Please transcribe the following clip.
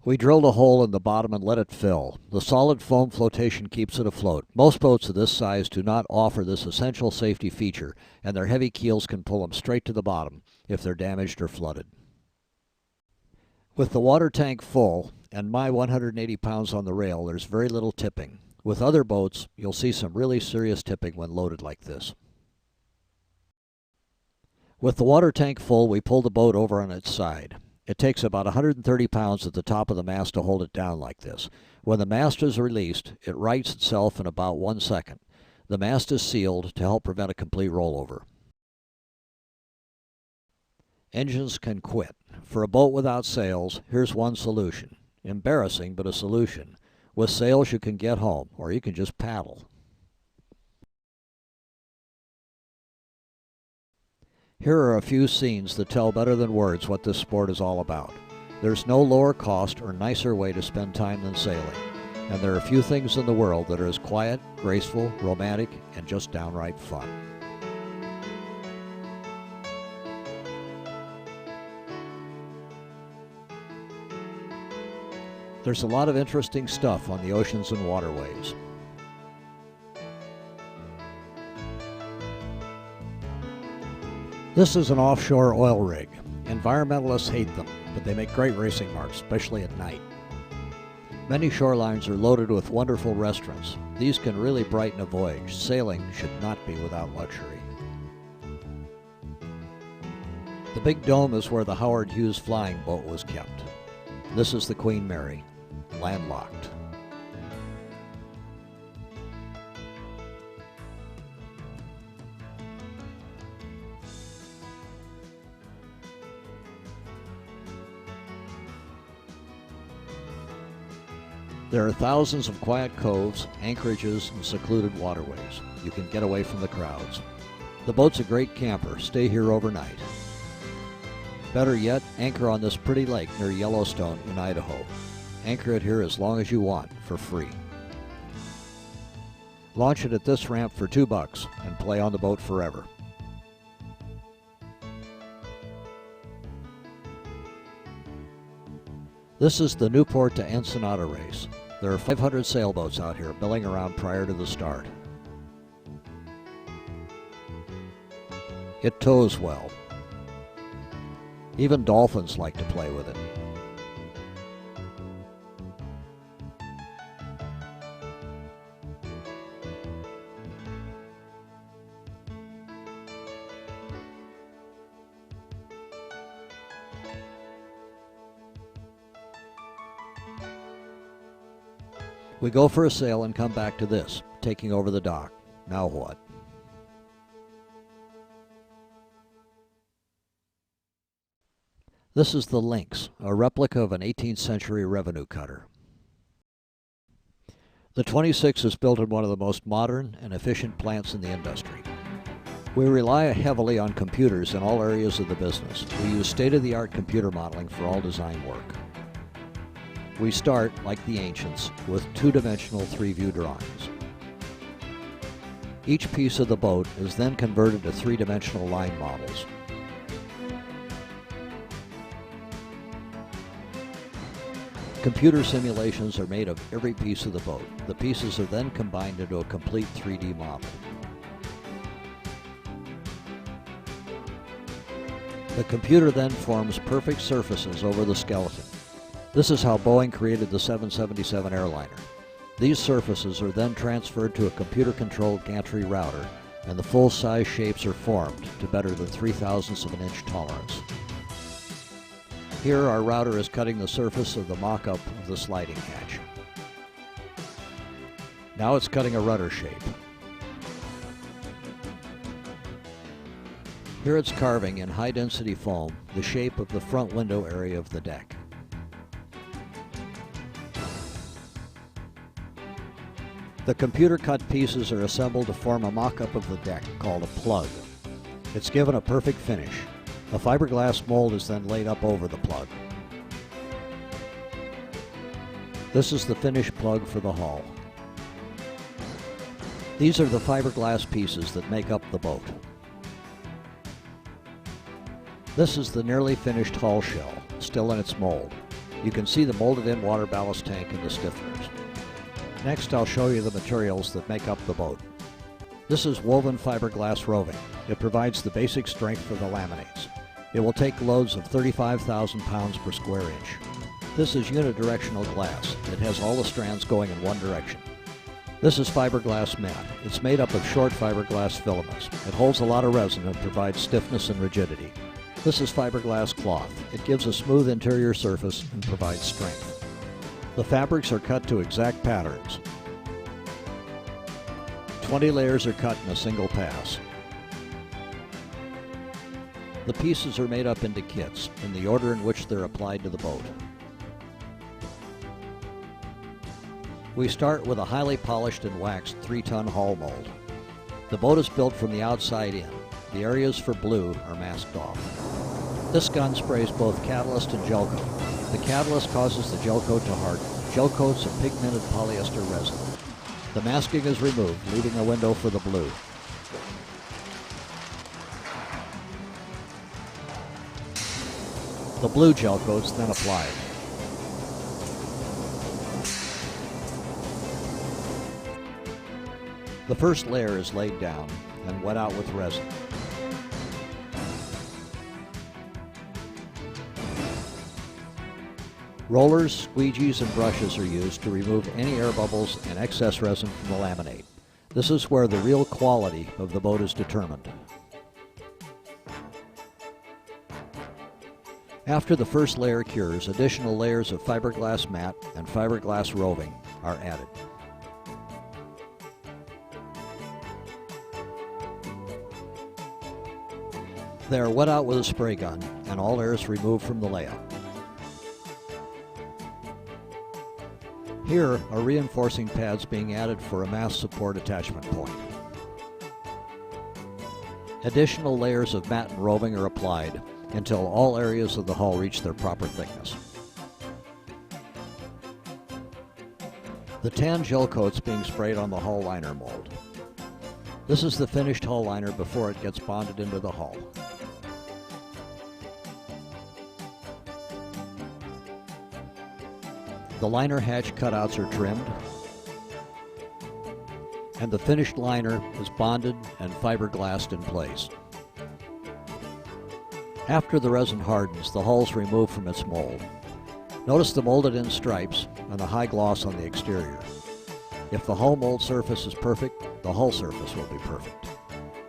We drilled a hole in the bottom and let it fill. The solid foam flotation keeps it afloat. Most boats of this size do not offer this essential safety feature, and their heavy keels can pull them straight to the bottom if they're damaged or flooded. With the water tank full and my 180 pounds on the rail, there's very little tipping. With other boats, you'll see some really serious tipping when loaded like this. With the water tank full, we pull the boat over on its side. It takes about 130 pounds at the top of the mast to hold it down like this. When the mast is released, it rights itself in about 1 second. The mast is sealed to help prevent a complete rollover. Engines can quit. For a boat without sails, here's one solution. Embarrassing, but a solution. With sails, you can get home, or you can just paddle. Here are a few scenes that tell better than words what this sport is all about. There's no lower cost or nicer way to spend time than sailing, and there are few things in the world that are as quiet, graceful, romantic, and just downright fun. There's a lot of interesting stuff on the oceans and waterways. This is an offshore oil rig. Environmentalists hate them, but they make great racing marks, especially at night. Many shorelines are loaded with wonderful restaurants. These can really brighten a voyage. Sailing should not be without luxury. The big dome is where the Howard Hughes flying boat was kept. This is the Queen Mary, landlocked. There are thousands of quiet coves, anchorages, and secluded waterways. You can get away from the crowds. The boat's a great camper. Stay here overnight. Better yet, anchor on this pretty lake near Yellowstone in Idaho. Anchor it here as long as you want, for free. Launch it at this ramp for $2 and play on the boat forever. This is the Newport to Ensenada race. There are 500 sailboats out here milling around prior to the start. It tows well. Even dolphins like to play with it. We go for a sail and come back to this, taking over the dock. Now what? This is the Lynx, a replica of an 18th century revenue cutter. The 26 is built in one of the most modern and efficient plants in the industry. We rely heavily on computers in all areas of the business. We use state-of-the-art computer modeling for all design work. We start, like the ancients, with two-dimensional 3-view drawings. Each piece of the boat is then converted to 3-dimensional line models. Computer simulations are made of every piece of the boat. The pieces are then combined into a complete 3D model. The computer then forms perfect surfaces over the skeleton. This is how Boeing created the 777 airliner. These surfaces are then transferred to a computer-controlled gantry router, and the full-size shapes are formed to better than 0.003 of an inch tolerance. Here, our router is cutting the surface of the mock-up of the sliding hatch. Now it's cutting a rudder shape. Here it's carving in high-density foam the shape of the front window area of the deck. The computer-cut pieces are assembled to form a mock-up of the deck called a plug. It's given a perfect finish. A fiberglass mold is then laid up over the plug. This is the finished plug for the hull. These are the fiberglass pieces that make up the boat. This is the nearly finished hull shell, still in its mold. You can see the molded-in water ballast tank and the stiffeners. Next, I'll show you the materials that make up the boat. This is woven fiberglass roving. It provides the basic strength for the laminates. It will take loads of 35,000 pounds per square inch. This is unidirectional glass. It has all the strands going in one direction. This is fiberglass mat. It's made up of short fiberglass filaments. It holds a lot of resin and provides stiffness and rigidity. This is fiberglass cloth. It gives a smooth interior surface and provides strength. The fabrics are cut to exact patterns. 20 layers are cut in a single pass. The pieces are made up into kits in the order in which they're applied to the boat. We start with a highly polished and waxed 3-ton hull mold. The boat is built from the outside in. The areas for blue are masked off. This gun sprays both catalyst and gel coat. The catalyst causes the gel coat to harden. Gel coat's a pigmented polyester resin. The masking is removed, leaving a window for the blue. The blue gel coat's then applied. The first layer is laid down and wet out with resin. Rollers, squeegees, and brushes are used to remove any air bubbles and excess resin from the laminate. This is where the real quality of the boat is determined. After the first layer cures, additional layers of fiberglass mat and fiberglass roving are added. They are wet out with a spray gun and all air is removed from the layout. Here are reinforcing pads being added for a mast support attachment point. Additional layers of mat and roving are applied until all areas of the hull reach their proper thickness. The tan gel coat's being sprayed on the hull liner mold. This is the finished hull liner before it gets bonded into the hull. The liner hatch cutouts are trimmed, and the finished liner is bonded and fiberglassed in place. After the resin hardens, the hull is removed from its mold. Notice the molded-in stripes and the high gloss on the exterior. If the hull mold surface is perfect, the hull surface will be perfect.